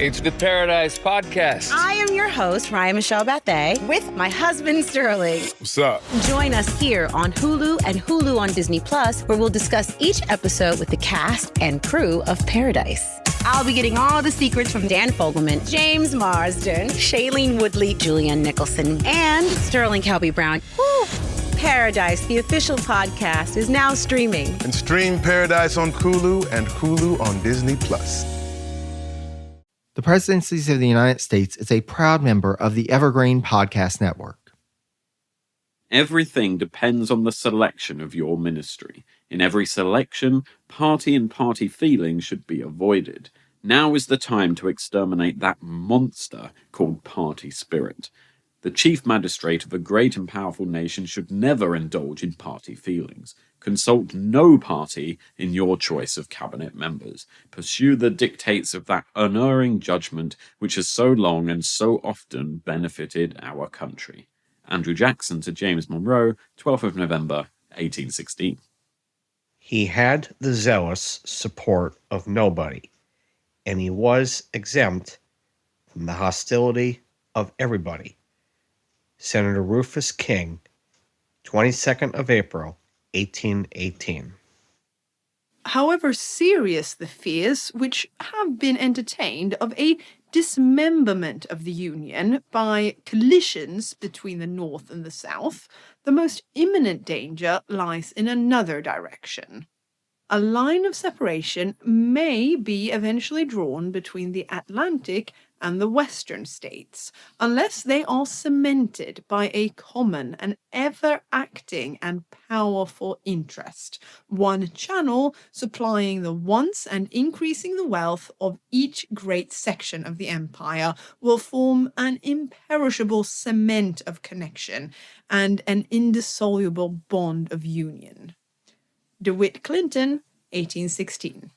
It's the Paradise Podcast. I am your host, Ryan Michelle Bethay, with my husband, Sterling. What's up? Join us here on Hulu and Hulu on Disney Plus, where we'll discuss each episode with the cast and crew of Paradise. I'll be getting all the secrets from Dan Fogelman, James Marsden, Shailene Woodley, Julianne Nicholson, and Sterling Kelby Brown. Woo! Paradise, the official podcast, is now streaming. And stream Paradise on Hulu and Hulu on Disney Plus. The Presidencies of the United States is a proud member of the Evergreen Podcast Network. Everything depends on the selection of your ministry. In every selection, party and party feeling should be avoided. Now is the time to exterminate that monster called party spirit. The chief magistrate of a great and powerful nation should never indulge in party feelings. Consult no party in your choice of cabinet members. Pursue the dictates of that unerring judgment which has so long and so often benefited our country. Andrew Jackson to James Monroe, 12th of November, 1816. He had the zealous support of nobody, and he was exempt from the hostility of everybody. Senator Rufus King, 22nd of April, 1818. However serious the fears which have been entertained of a dismemberment of the Union by collisions between the North and the South, the most imminent danger lies in another direction. A line of separation may be eventually drawn between the Atlantic and the Western states, unless they are cemented by a common and ever-acting and powerful interest, one channel supplying the wants and increasing the wealth of each great section of the empire will form an imperishable cement of connection and an indissoluble bond of union. DeWitt Clinton, 1816.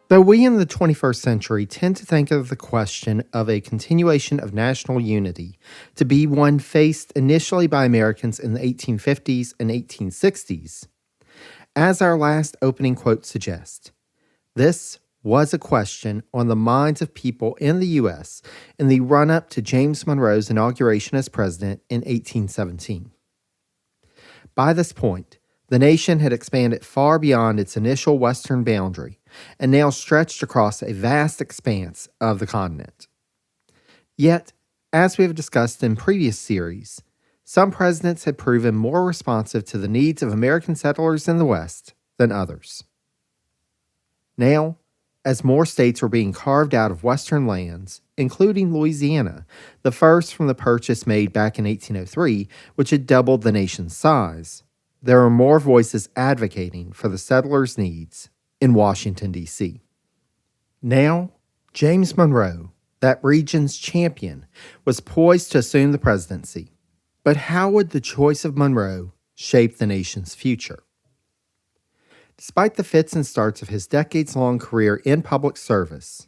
Though we in the 21st century tend to think of the question of a continuation of national unity to be one faced initially by Americans in the 1850s and 1860s, as our last opening quote suggests, this was a question on the minds of people in the U.S. in the run-up to James Monroe's inauguration as president in 1817. By this point, the nation had expanded far beyond its initial western boundary and now stretched across a vast expanse of the continent. Yet, as we have discussed in previous series, some presidents had proven more responsive to the needs of American settlers in the West than others. Now, as more states were being carved out of western lands, including Louisiana, the first from the purchase made back in 1803, which had doubled the nation's size, there are more voices advocating for the settlers' needs in Washington, D.C. Now, James Monroe, that region's champion, was poised to assume the presidency. But how would the choice of Monroe shape the nation's future? Despite the fits and starts of his decades-long career in public service,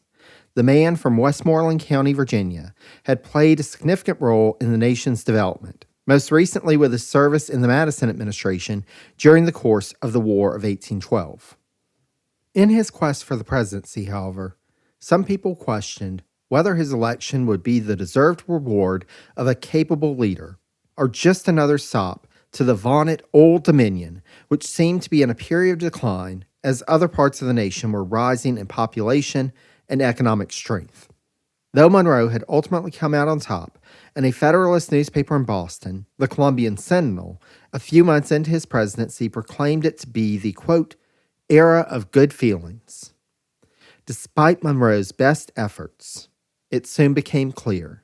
the man from Westmoreland County, Virginia, had played a significant role in the nation's development, most recently with his service in the Madison administration during the course of the War of 1812. In his quest for the presidency, however, some people questioned whether his election would be the deserved reward of a capable leader, or just another sop to the vaunted Old Dominion, which seemed to be in a period of decline as other parts of the nation were rising in population and economic strength. Though Monroe had ultimately come out on top, and a Federalist newspaper in Boston, the Columbian Sentinel, a few months into his presidency proclaimed it to be the, quote, era of good feelings. Despite Monroe's best efforts, it soon became clear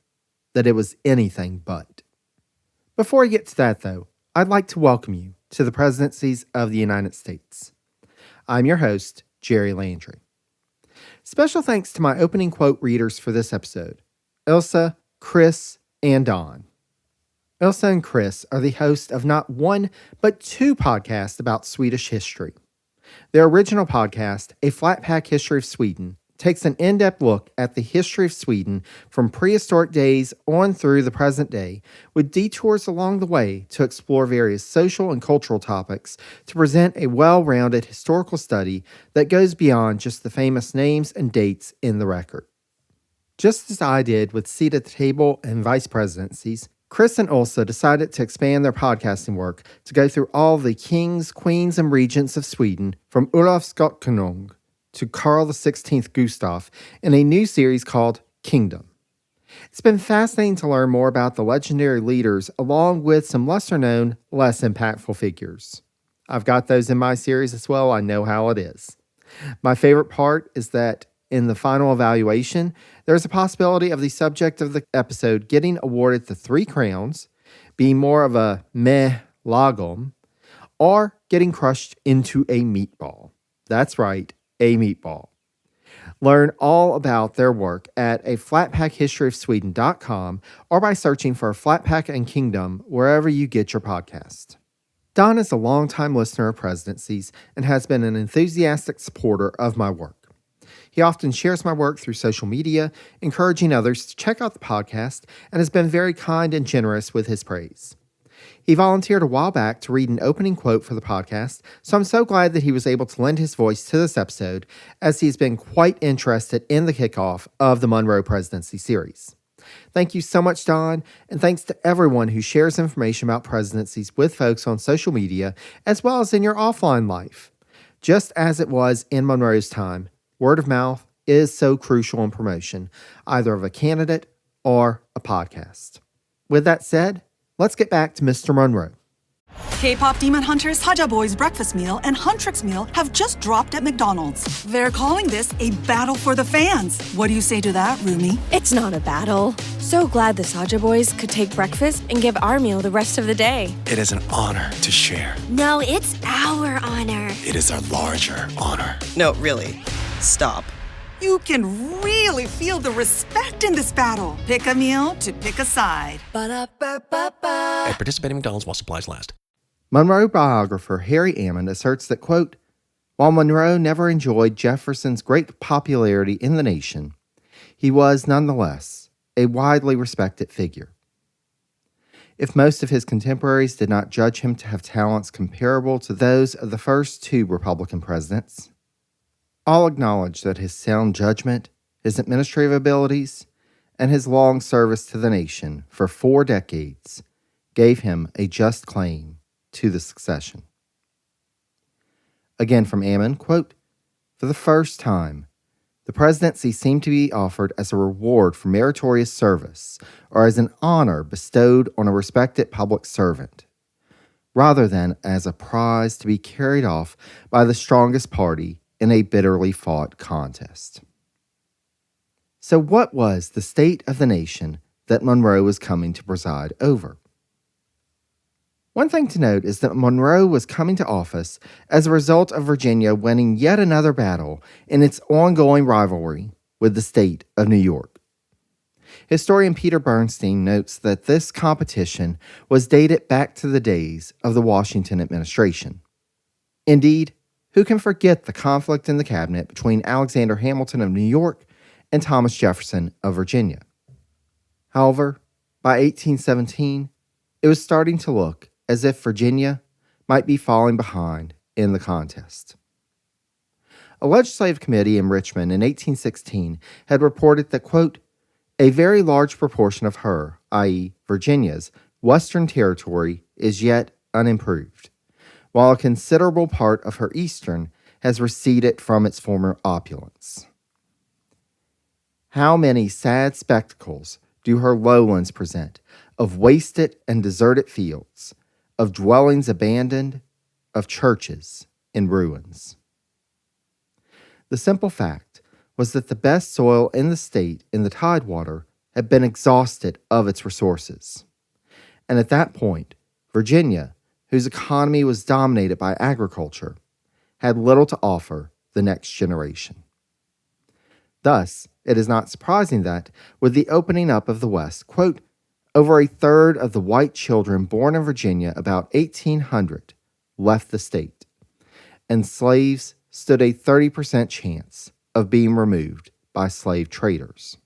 that it was anything but. Before I get to that, though, I'd like to welcome you to the Presidencies of the United States. I'm your host, Jerry Landry. Special thanks to my opening quote readers for this episode, Ilsa, Chris, and Don. Ilsa and Chris are the host of not one, but two podcasts about Swedish history. Their original podcast, A Flat Pack History of Sweden, takes an in-depth look at the history of Sweden from prehistoric days on through the present day, with detours along the way to explore various social and cultural topics to present a well-rounded historical study that goes beyond just the famous names and dates in the record. Just as I did with Seat at the Table and Vice Presidencies, Chris and Ulsa decided to expand their podcasting work to go through all the kings, queens, and regents of Sweden from Olof Skotkonung to Carl XVI Gustaf in a new series called Kingdom. It's been fascinating to learn more about the legendary leaders along with some lesser-known, less impactful figures. I've got those in my series as well. I know how it is. My favorite part is that in the final evaluation, there's a possibility of the subject of the episode getting awarded the 3 crowns, being more of a meh lagom, or getting crushed into a meatball. That's right, a meatball. Learn all about their work at aflatpackhistoryofsweden.com or by searching for Flatpack and Kingdom wherever you get your podcast. Don is a longtime listener of Presidencies and has been an enthusiastic supporter of my work. He often shares my work through social media, encouraging others to check out the podcast, and has been very kind and generous with his praise. He volunteered a while back to read an opening quote for the podcast, so I'm so glad that he was able to lend his voice to this episode, as he's been quite interested in the kickoff of the Monroe Presidency series. Thank you so much, Don, and thanks to everyone who shares information about presidencies with folks on social media, as well as in your offline life. Just as it was in Monroe's time, word of mouth is so crucial in promotion, either of a candidate or a podcast. With that said, let's get back to Mr. Monroe. K-pop Demon Hunters, Haja Boys Breakfast Meal and Huntrix Meal have just dropped at McDonald's. They're calling this a battle for the fans. What do you say to that, Rumi? It's not a battle. So glad the Saja Boys could take breakfast and give our meal the rest of the day. It is an honor to share. No, it's our honor. It is a larger honor. No, really. Stop. You can really feel the respect in this battle. Pick a meal to pick a side. Ba-da-ba-ba-ba. At participating McDonald's while supplies last. Monroe biographer Harry Ammond asserts that, quote, while Monroe never enjoyed Jefferson's great popularity in the nation, he was nonetheless a widely respected figure. If most of his contemporaries did not judge him to have talents comparable to those of the first 2 Republican presidents, all acknowledge that his sound judgment, his administrative abilities, and his long service to the nation for 4 decades gave him a just claim to the succession. Again from Ammon, quote, for the first time, the presidency seemed to be offered as a reward for meritorious service or as an honor bestowed on a respected public servant, rather than as a prize to be carried off by the strongest party in a bitterly fought contest. So what was the state of the nation that Monroe was coming to preside over? One thing to note is that Monroe was coming to office as a result of Virginia winning yet another battle in its ongoing rivalry with the state of New York. Historian Peter Bernstein notes that this competition was dated back to the days of the Washington administration. Indeed, who can forget the conflict in the cabinet between Alexander Hamilton of New York and Thomas Jefferson of Virginia? However, by 1817, it was starting to look as if Virginia might be falling behind in the contest. A legislative committee in Richmond in 1816 had reported that, quote, a very large proportion of her, i.e. Virginia's, western territory is yet unimproved, while a considerable part of her eastern has receded from its former opulence. How many sad spectacles do her lowlands present of wasted and deserted fields, of dwellings abandoned, of churches in ruins. The simple fact was that the best soil in the state in the tidewater had been exhausted of its resources. And at that point, Virginia, whose economy was dominated by agriculture, had little to offer the next generation. Thus, it is not surprising that, with the opening up of the West, quote, over a third of the white children born in Virginia about 1800 left the state, and slaves stood a 30% chance of being removed by slave traders.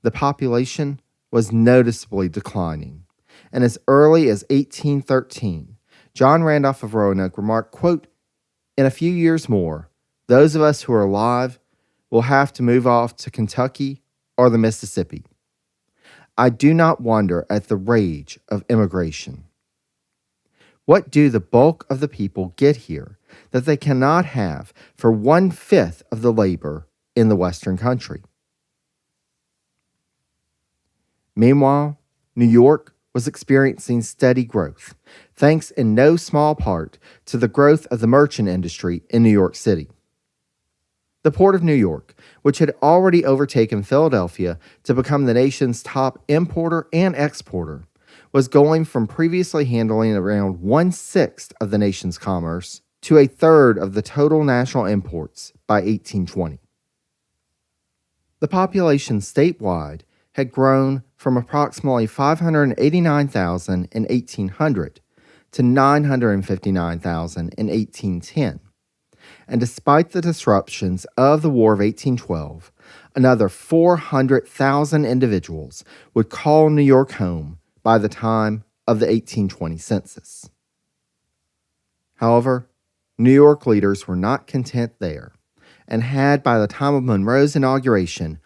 The population was noticeably declining, and as early as 1813, John Randolph of Roanoke remarked, quote, "In a few years more, those of us who are alive will have to move off to Kentucky or the Mississippi. I do not wonder at the rage of immigration. What do the bulk of the people get here that they cannot have for 1/5 of the labor in the Western country?" Meanwhile, New York was experiencing steady growth, thanks in no small part to the growth of the merchant industry in New York City. The Port of New York, which had already overtaken Philadelphia to become the nation's top importer and exporter, was going from previously handling around 1/6 of the nation's commerce to a third of the total national imports by 1820. The population statewide had grown from approximately 589,000 in 1800 to 959,000 in 1810. And despite the disruptions of the War of 1812, another 400,000 individuals would call New York home by the time of the 1820 census. However, New York leaders were not content there, and had, by the time of Monroe's inauguration,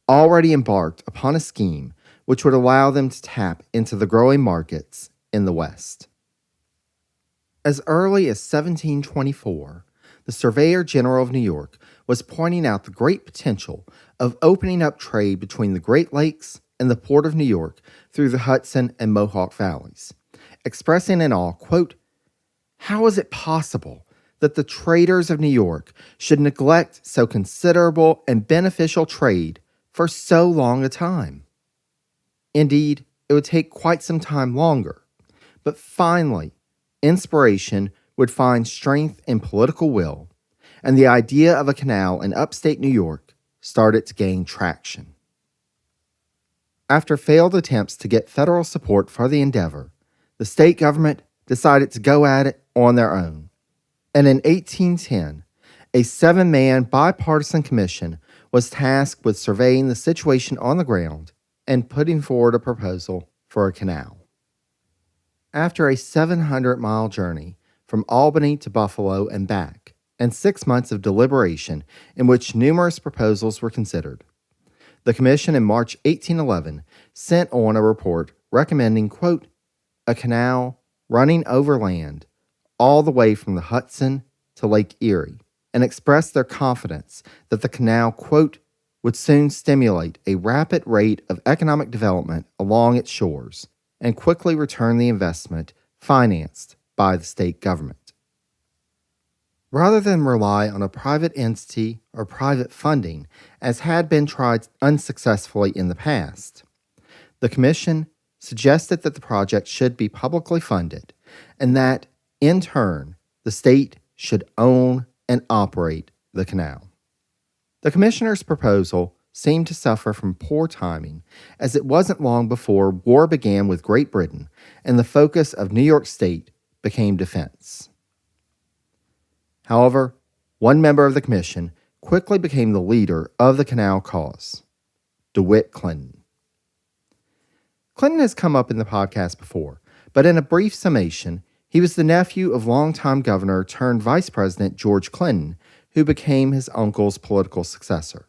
already embarked upon a scheme which would allow them to tap into the growing markets in the West. As early as 1724, the Surveyor General of New York was pointing out the great potential of opening up trade between the Great Lakes and the Port of New York through the Hudson and Mohawk valleys, expressing in awe, quote, "How is it possible that the traders of New York should neglect so considerable and beneficial trade for so long a time?" Indeed, it would take quite some time longer, but finally, inspiration would find strength in political will, and the idea of a canal in upstate New York started to gain traction. After failed attempts to get federal support for the endeavor, the state government decided to go at it on their own. And in 1810, a 7-man bipartisan commission was tasked with surveying the situation on the ground and putting forward a proposal for a canal. After a 700-mile journey from Albany to Buffalo and back, and 6 months of deliberation in which numerous proposals were considered, the commission in March 1811 sent on a report recommending, quote, "a canal running overland all the way from the Hudson to Lake Erie," and expressed their confidence that the canal, quote, "would soon stimulate a rapid rate of economic development along its shores and quickly return the investment financed by the state government." Rather than rely on a private entity or private funding, as had been tried unsuccessfully in the past, the commission suggested that the project should be publicly funded and that, in turn, the state should own and operate the canal. The commissioner's proposal seemed to suffer from poor timing, as it wasn't long before war began with Great Britain and the focus of New York State became defense. However, one member of the commission quickly became the leader of the canal cause, DeWitt Clinton. Clinton has come up in the podcast before, but in a brief summation, he was the nephew of longtime governor turned Vice President George Clinton, who became his uncle's political successor.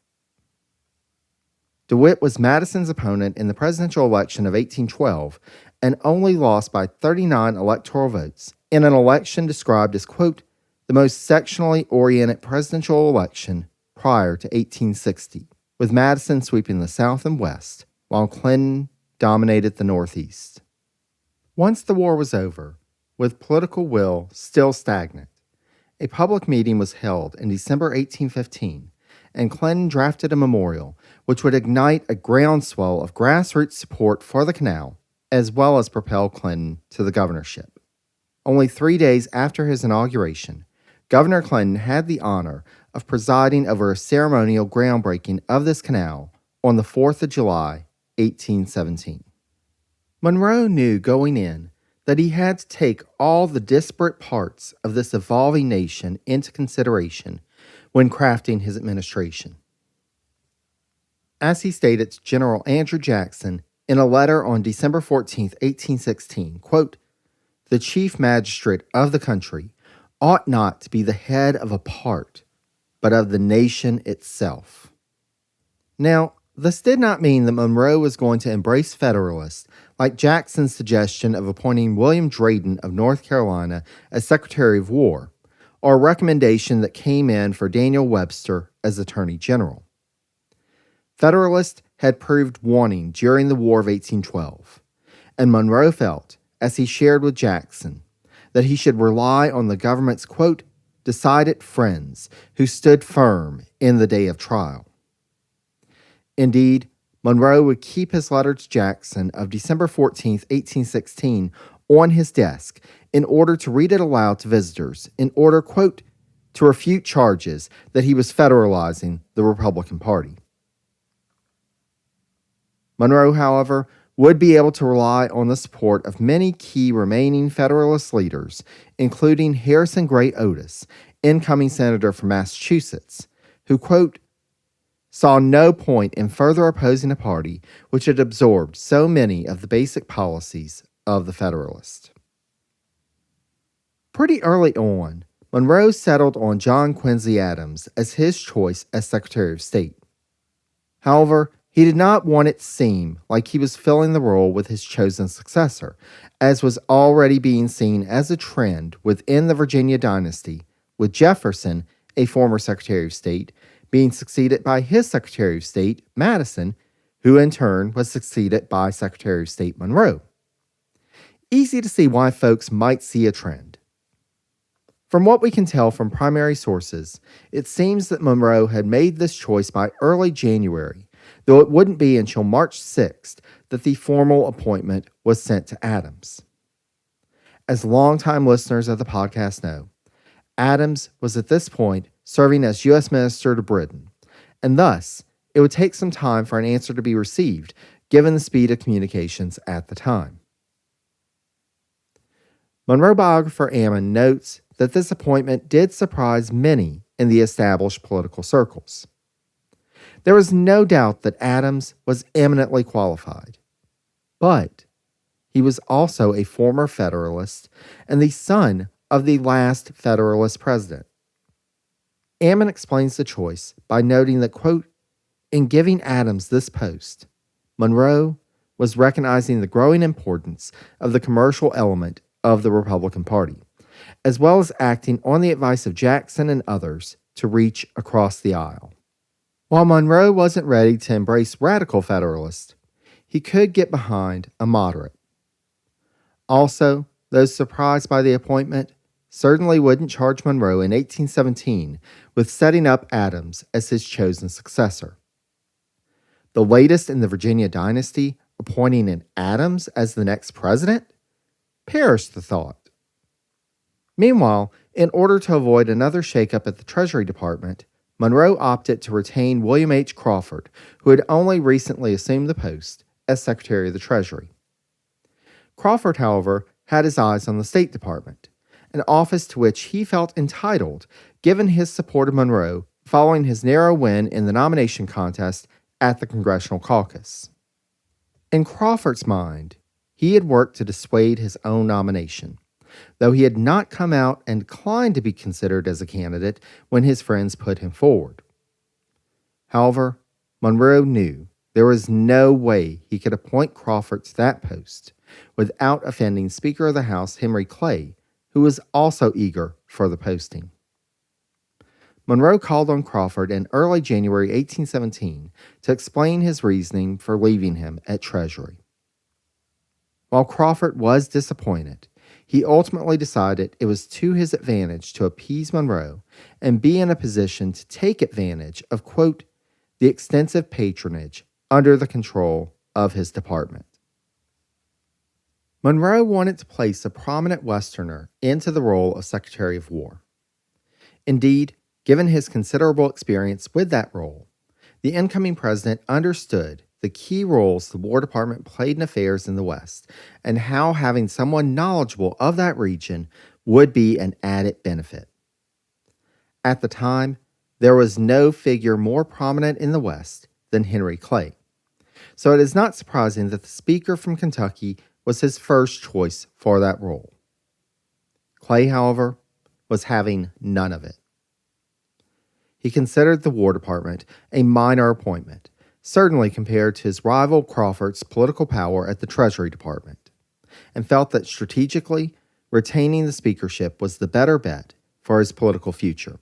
DeWitt was Madison's opponent in the presidential election of 1812 and only lost by 39 electoral votes in an election described as, quote, "the most sectionally oriented presidential election prior to 1860, with Madison sweeping the South and West, while Clinton dominated the Northeast." Once the war was over, with political will still stagnant, a public meeting was held in December 1815, and Clinton drafted a memorial which would ignite a groundswell of grassroots support for the canal, as well as propel Clinton to the governorship. Only 3 days after his inauguration, Governor Clinton had the honor of presiding over a ceremonial groundbreaking of this canal on the 4th of July, 1817. Monroe knew going in that he had to take all the disparate parts of this evolving nation into consideration when crafting his administration. As he stated to General Andrew Jackson in a letter on December 14, 1816, quote, "The chief magistrate of the country ought not to be the head of a part, but of the nation itself." Now, this did not mean that Monroe was going to embrace Federalists like Jackson's suggestion of appointing William Drayton of North Carolina as Secretary of War, or a recommendation that came in for Daniel Webster as Attorney General. Federalists had proved wanting during the War of 1812, and Monroe felt, as he shared with Jackson, that he should rely on the government's, quote, "decided friends who stood firm in the day of trial." Indeed, Monroe would keep his letter to Jackson of December 14, 1816, on his desk in order to read it aloud to visitors in order, quote, "to refute charges that he was federalizing the Republican Party." Monroe, however, would be able to rely on the support of many key remaining Federalist leaders, including Harrison Gray Otis, incoming senator from Massachusetts, who, quote, "saw no point in further opposing a party which had absorbed so many of the basic policies of the Federalists." Pretty early on, Monroe settled on John Quincy Adams as his choice as Secretary of State. However, he did not want it to seem like he was filling the role with his chosen successor, as was already being seen as a trend within the Virginia dynasty, with Jefferson, a former Secretary of State, being succeeded by his Secretary of State, Madison, who in turn was succeeded by Secretary of State Monroe. Easy to see why folks might see a trend. From what we can tell from primary sources, it seems that Monroe had made this choice by early January, though it wouldn't be until March 6th that the formal appointment was sent to Adams. As longtime listeners of the podcast know, Adams was at this point serving as U.S. Minister to Britain, and thus it would take some time for an answer to be received given the speed of communications at the time. Monroe biographer Ammon notes that this appointment did surprise many in the established political circles. There was no doubt that Adams was eminently qualified, but he was also a former Federalist and the son of the last Federalist president. Ammon explains the choice by noting that, quote, "in giving Adams this post, Monroe was recognizing the growing importance of the commercial element of the Republican Party, as well as acting on the advice of Jackson and others to reach across the aisle." While Monroe wasn't ready to embrace radical Federalists, he could get behind a moderate. Also, those surprised by the appointment certainly wouldn't charge Monroe in 1817 with setting up Adams as his chosen successor. The latest in the Virginia dynasty appointing an Adams as the next president? Perish the thought. Meanwhile, in order to avoid another shakeup at the Treasury Department, Monroe opted to retain William H. Crawford, who had only recently assumed the post as Secretary of the Treasury. Crawford, however, had his eyes on the State Department, an office to which he felt entitled given his support of Monroe following his narrow win in the nomination contest at the Congressional Caucus. In Crawford's mind, he had worked to dissuade his own nomination, though he had not come out and declined to be considered as a candidate when his friends put him forward. However, Monroe knew there was no way he could appoint Crawford to that post without offending Speaker of the House Henry Clay, who was also eager for the posting. Monroe called on Crawford in early January 1817 to explain his reasoning for leaving him at Treasury. While Crawford was disappointed, he ultimately decided it was to his advantage to appease Monroe and be in a position to take advantage of, quote, the extensive patronage under the control of his department. Monroe wanted to place a prominent Westerner into the role of Secretary of War. Indeed, given his considerable experience with that role, the incoming president understood the key roles the War Department played in affairs in the West and how having someone knowledgeable of that region would be an added benefit. At the time, there was no figure more prominent in the West than Henry Clay, so it is not surprising that the Speaker from Kentucky was his first choice for that role. Clay, however, was having none of it. He considered the War Department a minor appointment, certainly compared to his rival Crawford's political power at the Treasury Department, and felt that strategically, retaining the speakership was the better bet for his political future.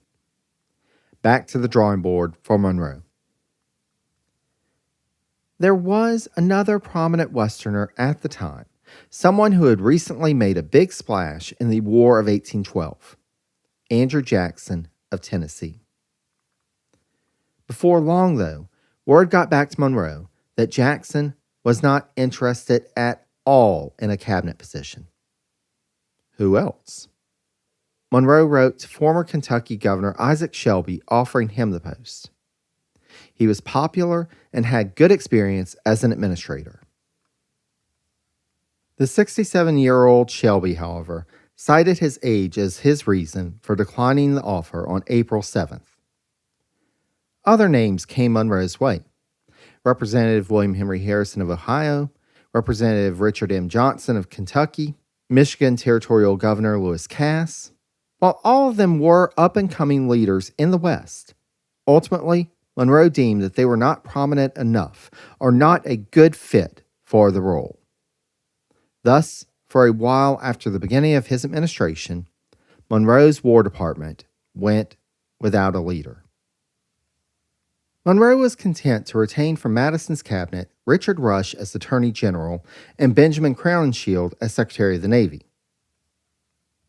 Back to the drawing board for Monroe. There was another prominent Westerner at the time, someone who had recently made a big splash in the War of 1812, Andrew Jackson of Tennessee. Before long, though, word got back to Monroe that Jackson was not interested at all in a cabinet position. Who else? Monroe wrote to former Kentucky Governor Isaac Shelby offering him the post. He was popular and had good experience as an administrator. The 67-year-old Shelby, however, cited his age as his reason for declining the offer on April 7th. Other names came Monroe's way. Representative William Henry Harrison of Ohio, Representative Richard M. Johnson of Kentucky, Michigan Territorial Governor Lewis Cass. While all of them were up-and-coming leaders in the West, ultimately, Monroe deemed that they were not prominent enough or not a good fit for the role. Thus, for a while after the beginning of his administration, Monroe's War Department went without a leader. Monroe was content to retain from Madison's cabinet Richard Rush as Attorney General and Benjamin Crowninshield as Secretary of the Navy.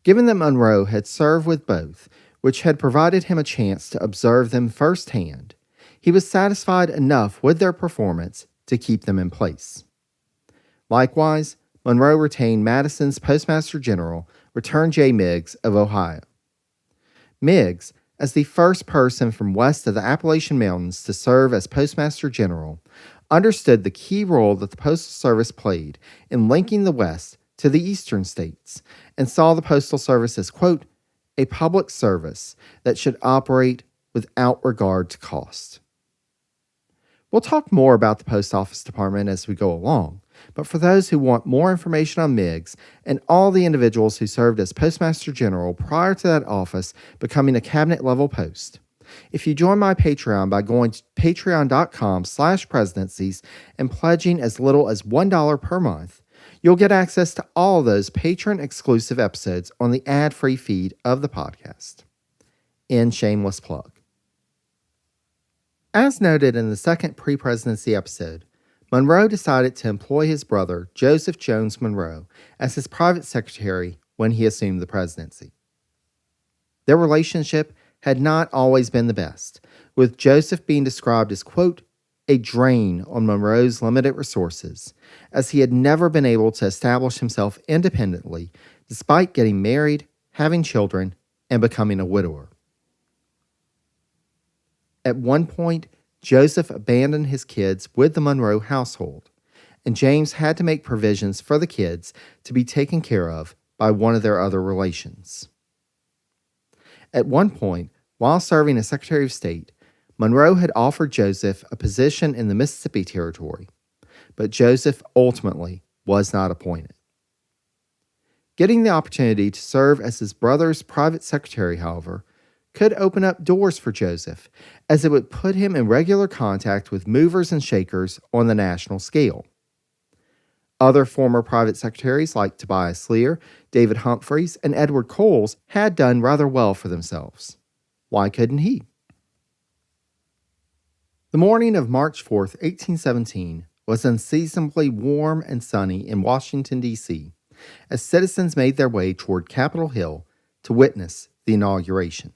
Given that Monroe had served with both, which had provided him a chance to observe them firsthand, he was satisfied enough with their performance to keep them in place. Likewise, Monroe retained Madison's Postmaster General, Return J. Meigs of Ohio. Meigs, as the first person from west of the Appalachian Mountains to serve as Postmaster General, understood the key role that the Postal Service played in linking the West to the eastern states, and saw the Postal Service as, quote, a public service that should operate without regard to cost. We'll talk more about the Post Office Department as we go along, but for those who want more information on Meigs and all the individuals who served as Postmaster General prior to that office becoming a cabinet-level post, if you join my Patreon by going to patreon.com/presidencies and pledging as little as $1 per month, you'll get access to all of those patron-exclusive episodes on the ad-free feed of the podcast. End shameless plug. As noted in the second pre-presidency episode, Monroe decided to employ his brother, Joseph Jones Monroe, as his private secretary when he assumed the presidency. Their relationship had not always been the best, with Joseph being described as, quote, a drain on Monroe's limited resources, as he had never been able to establish himself independently despite getting married, having children, and becoming a widower. At one point, Joseph abandoned his kids with the Monroe household, and James had to make provisions for the kids to be taken care of by one of their other relations. At one point, while serving as Secretary of State, Monroe had offered Joseph a position in the Mississippi Territory, but Joseph ultimately was not appointed. Getting the opportunity to serve as his brother's private secretary, however, could open up doors for Joseph, as it would put him in regular contact with movers and shakers on the national scale. Other former private secretaries like Tobias Lear, David Humphreys, and Edward Coles had done rather well for themselves. Why couldn't he? The morning of March 4th, 1817, was unseasonably warm and sunny in Washington, D.C., as citizens made their way toward Capitol Hill to witness the inauguration.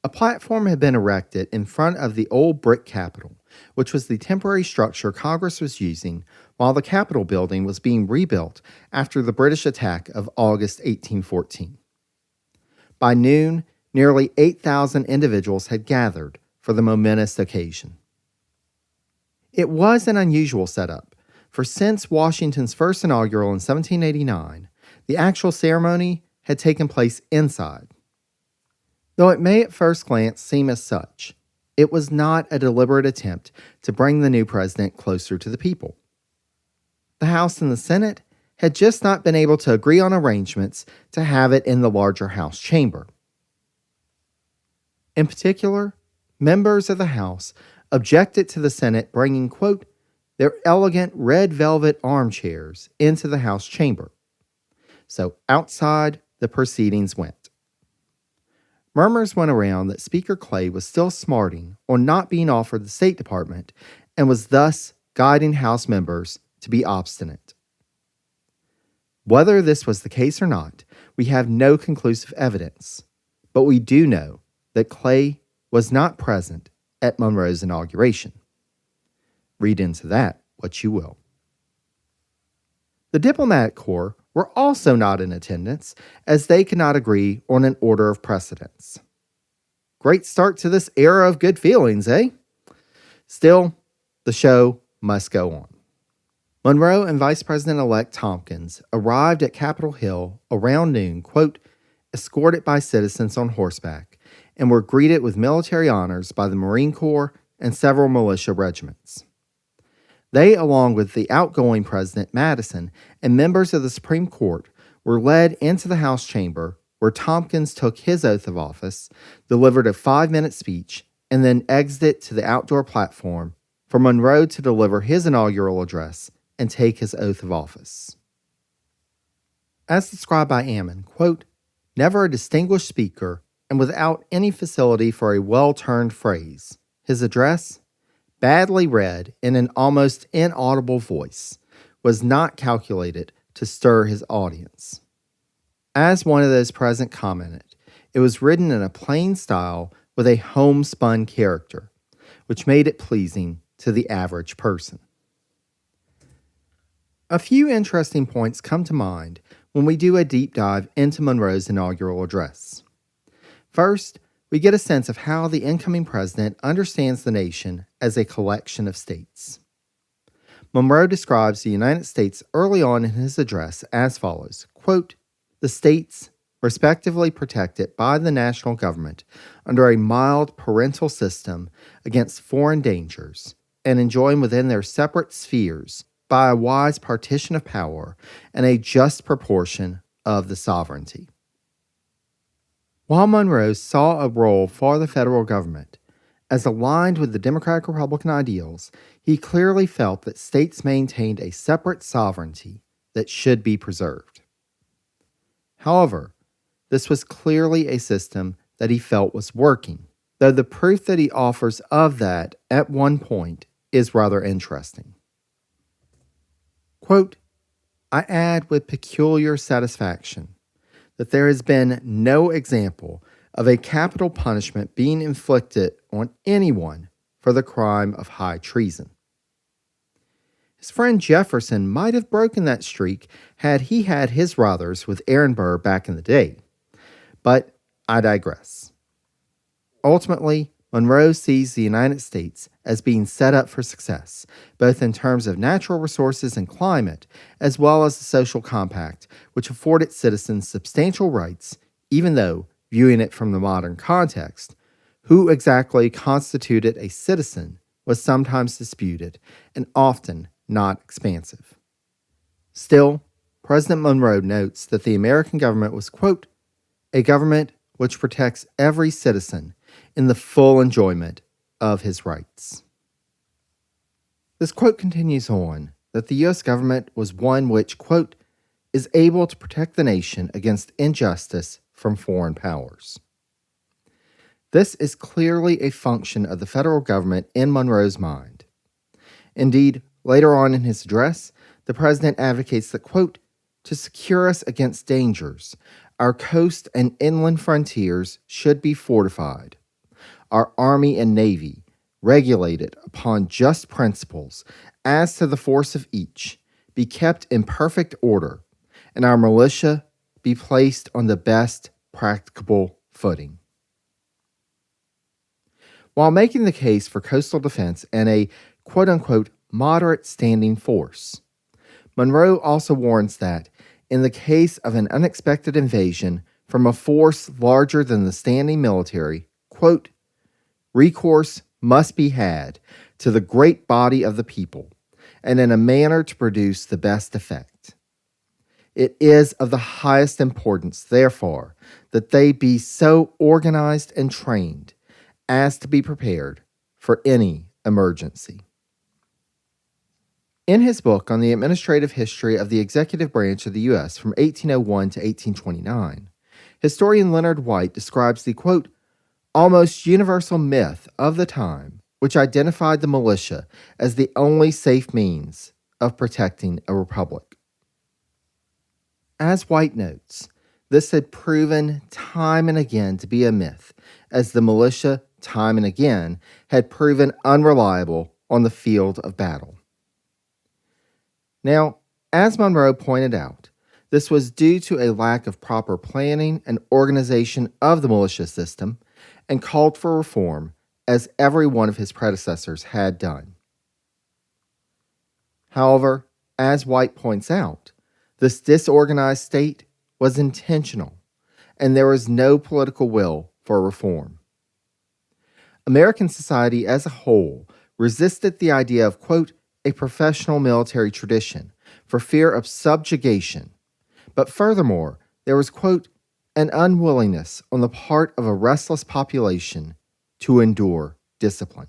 A platform had been erected in front of the old brick Capitol, which was the temporary structure Congress was using while the Capitol building was being rebuilt after the British attack of August 1814. By noon, nearly 8,000 individuals had gathered for the momentous occasion. It was an unusual setup, for since Washington's first inaugural in 1789, the actual ceremony had taken place inside. Though it may at first glance seem as such, it was not a deliberate attempt to bring the new president closer to the people. The House and the Senate had just not been able to agree on arrangements to have it in the larger House chamber. In particular, members of the House objected to the Senate bringing, quote, their elegant red velvet armchairs into the House chamber. So outside, the proceedings went. Murmurs went around that Speaker Clay was still smarting on not being offered the State Department and was thus guiding House members to be obstinate. Whether this was the case or not, we have no conclusive evidence, but we do know that Clay was not present at Monroe's inauguration. Read into that what you will. The diplomatic corps were also not in attendance, as they could not agree on an order of precedence. Great start to this era of good feelings, eh? Still, the show must go on. Monroe and Vice President-elect Tompkins arrived at Capitol Hill around noon, quote, escorted by citizens on horseback, and were greeted with military honors by the Marine Corps and several militia regiments. They, along with the outgoing President Madison and members of the Supreme Court, were led into the House chamber where Tompkins took his oath of office, delivered a 5-minute speech, and then exited to the outdoor platform for Monroe to deliver his inaugural address and take his oath of office. As described by Ammon, quote, never a distinguished speaker and without any facility for a well-turned phrase, his address, badly read in an almost inaudible voice, was not calculated to stir his audience. As one of those present commented, it was written in a plain style with a homespun character, which made it pleasing to the average person. A few interesting points come to mind when we do a deep dive into Monroe's inaugural address. First, we get a sense of how the incoming president understands the nation as a collection of states. Monroe describes the United States early on in his address as follows, quote, the states, respectively protected by the national government under a mild parental system against foreign dangers, and enjoying within their separate spheres by a wise partition of power and a just proportion of the sovereignty. While Monroe saw a role for the federal government as aligned with the Democratic-Republican ideals, he clearly felt that states maintained a separate sovereignty that should be preserved. However, this was clearly a system that he felt was working, though the proof that he offers of that at one point is rather interesting. Quote, I add with peculiar satisfaction that there has been no example of a capital punishment being inflicted on anyone for the crime of high treason. His friend Jefferson might have broken that streak had he had his ruthers with Aaron Burr back in the day. But I digress. Ultimately, Monroe sees the United States as being set up for success, both in terms of natural resources and climate, as well as the social compact, which afforded citizens substantial rights, even though, viewing it from the modern context, who exactly constituted a citizen was sometimes disputed and often not expansive. Still, President Monroe notes that the American government was, quote, a government which protects every citizen in the full enjoyment of his rights. This quote continues on that the U.S. government was one which, quote, is able to protect the nation against injustice from foreign powers. This is clearly a function of the federal government in Monroe's mind. Indeed, later on in his address, the president advocates that, quote, to secure us against dangers, our coast and inland frontiers should be fortified. Our Army and Navy regulated upon just principles as to the force of each, be kept in perfect order, and our militia be placed on the best practicable footing. While making the case for coastal defense and a quote-unquote moderate standing force. Monroe also warns that, in the case of an unexpected invasion from a force larger than the standing military, quote, recourse must be had to the great body of the people, and in a manner to produce the best effect. It is of the highest importance, therefore, that they be so organized and trained as to be prepared for any emergency. In his book on the administrative history of the executive branch of the U.S. from 1801 to 1829, historian Leonard White describes the, quote, almost universal myth of the time, which identified the militia as the only safe means of protecting a republic. As White notes, this had proven time and again to be a myth, as the militia, time and again, had proven unreliable on the field of battle. Now, as Monroe pointed out, this was due to a lack of proper planning and organization of the militia system and called for reform, as every one of his predecessors had done. However, as White points out, this disorganized state was intentional, and there was no political will for reform. American society as a whole resisted the idea of, quote, a professional military tradition for fear of subjugation, but furthermore, there was, quote, an unwillingness on the part of a restless population to endure discipline.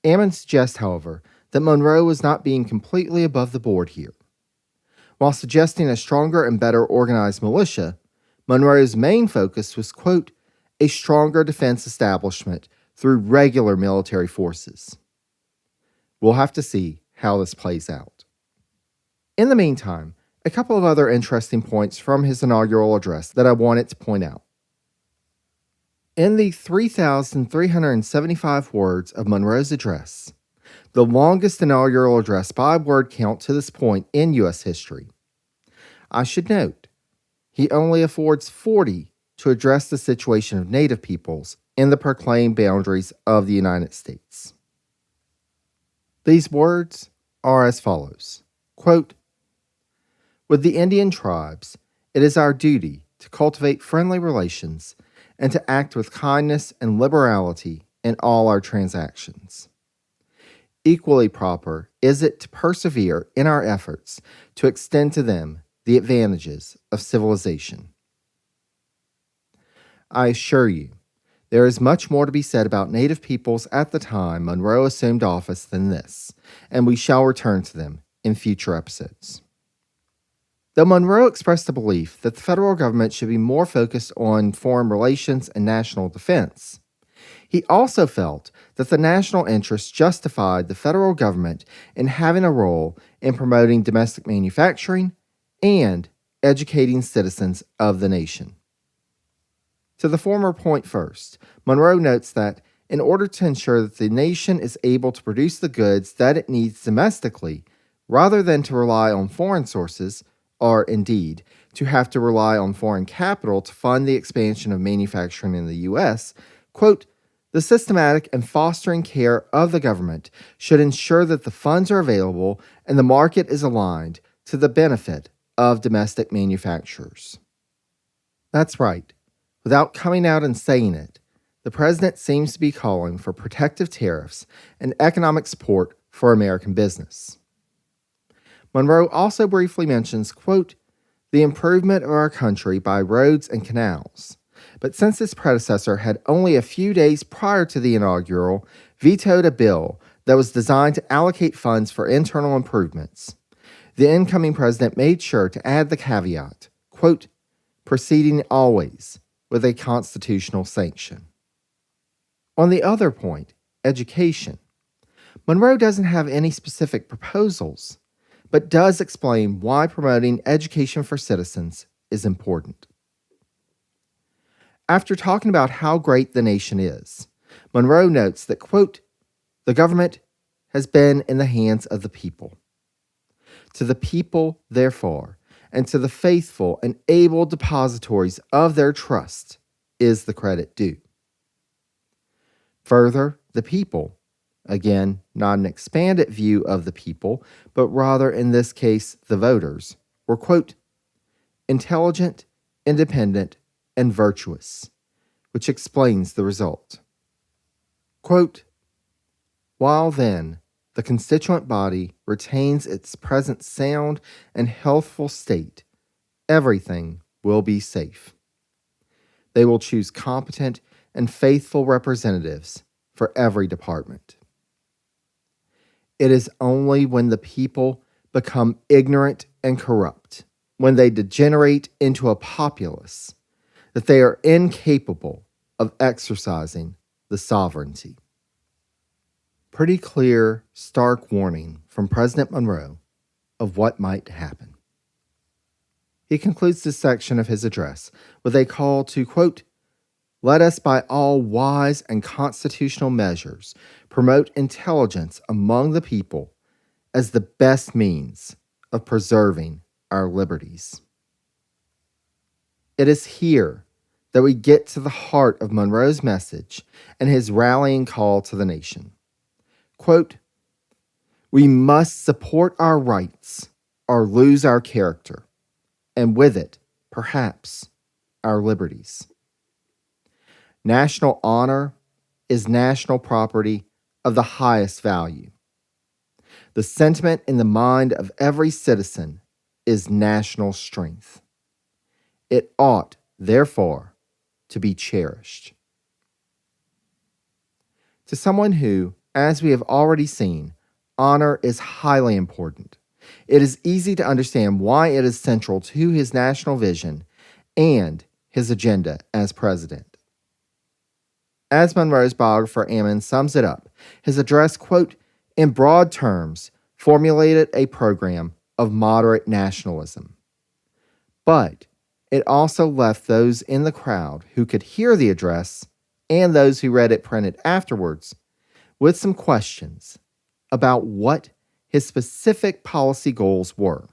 Ammon suggests, however, that Monroe was not being completely above the board here. While suggesting a stronger and better organized militia, Monroe's main focus was, quote, a stronger defense establishment through regular military forces. We'll have to see how this plays out. In the meantime, a couple of other interesting points from his inaugural address that I wanted to point out. In the 3,375 words of Monroe's address, the longest inaugural address by word count to this point in U.S. history, I should note, he only affords 40 to address the situation of Native peoples in the proclaimed boundaries of the United States. These words are as follows, quote, with the Indian tribes, it is our duty to cultivate friendly relations and to act with kindness and liberality in all our transactions. Equally proper is it to persevere in our efforts to extend to them the advantages of civilization. I assure you, there is much more to be said about Native peoples at the time Monroe assumed office than this, and we shall return to them in future episodes. Though Monroe expressed the belief that the federal government should be more focused on foreign relations and national defense, he also felt that the national interest justified the federal government in having a role in promoting domestic manufacturing and educating citizens of the nation. To the former point first, Monroe notes that in order to ensure that the nation is able to produce the goods that it needs domestically, rather than to rely on foreign sources, or indeed, to have to rely on foreign capital to fund the expansion of manufacturing in the U.S., quote, the systematic and fostering care of the government should ensure that the funds are available and the market is aligned to the benefit of domestic manufacturers. That's right. Without coming out and saying it, the president seems to be calling for protective tariffs and economic support for American business. Monroe also briefly mentions, quote, the improvement of our country by roads and canals, but since his predecessor had only a few days prior to the inaugural vetoed a bill that was designed to allocate funds for internal improvements, the incoming president made sure to add the caveat, quote, proceeding always with a constitutional sanction. On the other point, education, Monroe doesn't have any specific proposals, but does explain why promoting education for citizens is important. After talking about how great the nation is, Monroe notes that, quote, the government has been in the hands of the people. To the people, therefore, and to the faithful and able depositories of their trust is the credit due. Further, the people, again, not an expanded view of the people, but rather, in this case, the voters, were, quote, intelligent, independent, and virtuous, which explains the result. Quote, while then, the constituent body retains its present sound and healthful state, everything will be safe. They will choose competent and faithful representatives for every department. It is only when the people become ignorant and corrupt, when they degenerate into a populace, that they are incapable of exercising the sovereignty. Pretty clear, stark warning from President Monroe of what might happen. He concludes this section of his address with a call to, quote, let us by all wise and constitutional measures promote intelligence among the people as the best means of preserving our liberties. It is here that we get to the heart of Monroe's message and his rallying call to the nation. Quote, we must support our rights or lose our character, and with it, perhaps, our liberties. National honor is national property of the highest value. The sentiment in the mind of every citizen is national strength. It ought, therefore, to be cherished. To someone who, as we have already seen, honor is highly important, it is easy to understand why it is central to his national vision and his agenda as president. As Monroe's biographer Ammon sums it up, his address, quote, in broad terms, formulated a program of moderate nationalism. But it also left those in the crowd who could hear the address and those who read it printed afterwards with some questions about what his specific policy goals were.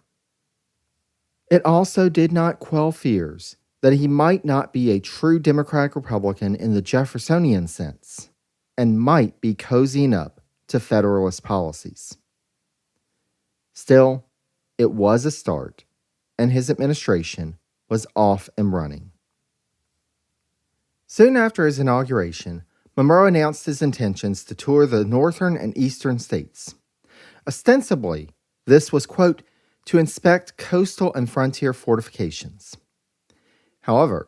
It also did not quell fears that he might not be a true Democratic Republican in the Jeffersonian sense, and might be cozying up to Federalist policies. Still, it was a start, and his administration was off and running. Soon after his inauguration, Monroe announced his intentions to tour the northern and eastern states. Ostensibly, this was, quote, to inspect coastal and frontier fortifications. However,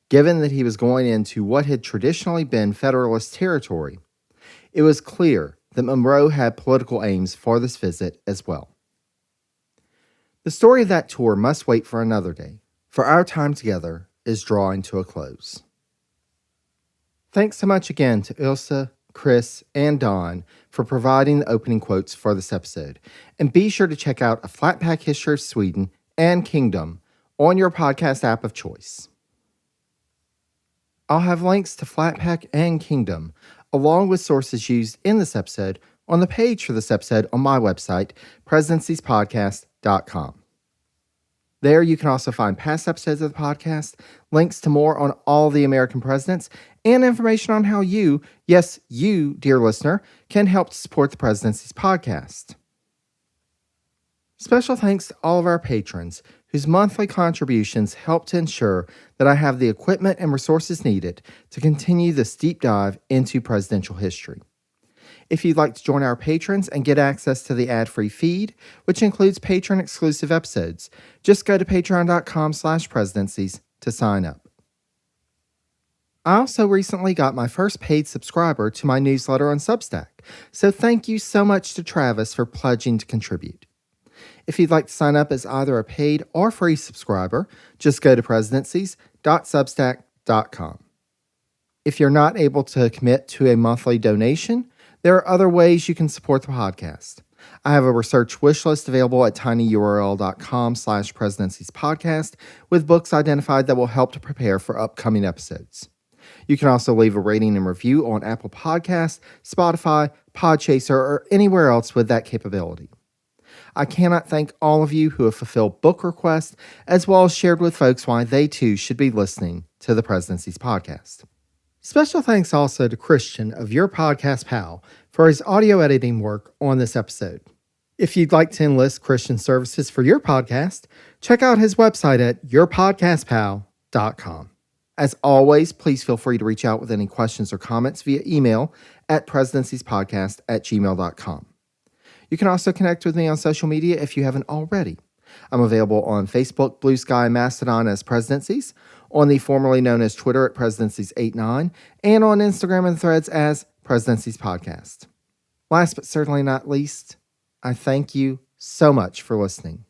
given that he was going into what had traditionally been Federalist territory, it was clear that Monroe had political aims for this visit as well. The story of that tour must wait for another day, for our time together is drawing to a close. Thanks so much again to Ilsa, Chris, and Don for providing the opening quotes for this episode, and be sure to check out A Flat Pack History of Sweden and Kingdom on your podcast app of choice. I'll have links to Flatpack and Kingdom, along with sources used in this episode, on the page for this episode on my website, presidenciespodcast.com. There you can also find past episodes of the podcast, links to more on all the American presidents, and information on how you, yes, you, dear listener, can help to support the Presidency's podcast. Special thanks to all of our patrons, whose monthly contributions help to ensure that I have the equipment and resources needed to continue this deep dive into presidential history. If you'd like to join our patrons and get access to the ad-free feed, which includes patron-exclusive episodes, just go to patreon.com/presidencies to sign up. I also recently got my first paid subscriber to my newsletter on Substack, so thank you so much to Travis for pledging to contribute. If you'd like to sign up as either a paid or free subscriber, just go to presidencies.substack.com. If you're not able to commit to a monthly donation, there are other ways you can support the podcast. I have a research wish list available at tinyurl.com/presidenciespodcast with books identified that will help to prepare for upcoming episodes. You can also leave a rating and review on Apple Podcasts, Spotify, Podchaser, or anywhere else with that capability. I cannot thank all of you who have fulfilled book requests, as well as shared with folks why they too should be listening to the Presidency's podcast. Special thanks also to Christian of Your Podcast Pal for his audio editing work on this episode. If you'd like to enlist Christian services for your podcast, check out his website at yourpodcastpal.com. As always, please feel free to reach out with any questions or comments via email at presidenciespodcast@gmail.com. You can also connect with me on social media if you haven't already. I'm available on Facebook, Blue Sky, and Mastodon as Presidencies, on the formerly known as Twitter at Presidencies89, and on Instagram and Threads as Presidencies Podcast. Last but certainly not least, I thank you so much for listening.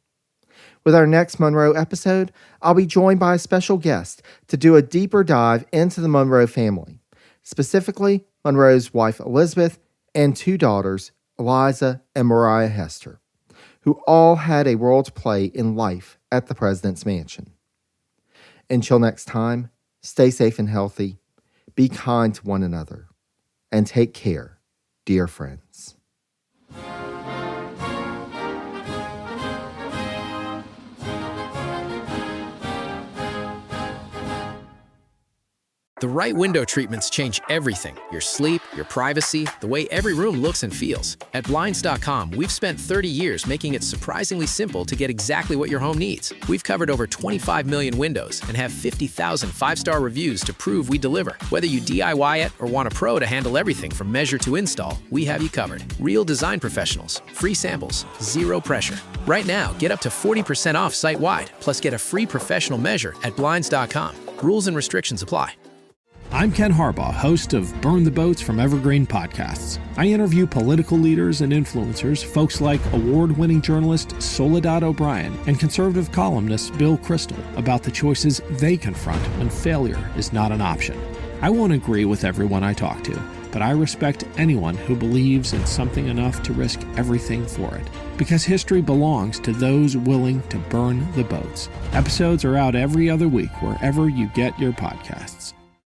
With our next Monroe episode, I'll be joined by a special guest to do a deeper dive into the Monroe family, specifically Monroe's wife Elizabeth and 2 daughters, Eliza and Mariah Hester, who all had a role to play in life at the President's Mansion. Until next time, stay safe and healthy, be kind to one another, and take care, dear friends. The right window treatments change everything. Your sleep, your privacy, the way every room looks and feels. At Blinds.com, we've spent 30 years making it surprisingly simple to get exactly what your home needs. We've covered over 25 million windows and have 50,000 5-star reviews to prove we deliver. Whether you DIY it or want a pro to handle everything from measure to install, we have you covered. Real design professionals, free samples, zero pressure. Right now, get up to 40% off site-wide, plus get a free professional measure at Blinds.com. Rules and restrictions apply. I'm Ken Harbaugh, host of Burn the Boats from Evergreen Podcasts. I interview political leaders and influencers, folks like award-winning journalist Soledad O'Brien and conservative columnist Bill Kristol, about the choices they confront when failure is not an option. I won't agree with everyone I talk to, but I respect anyone who believes in something enough to risk everything for it. Because history belongs to those willing to burn the boats. Episodes are out every other week wherever you get your podcasts.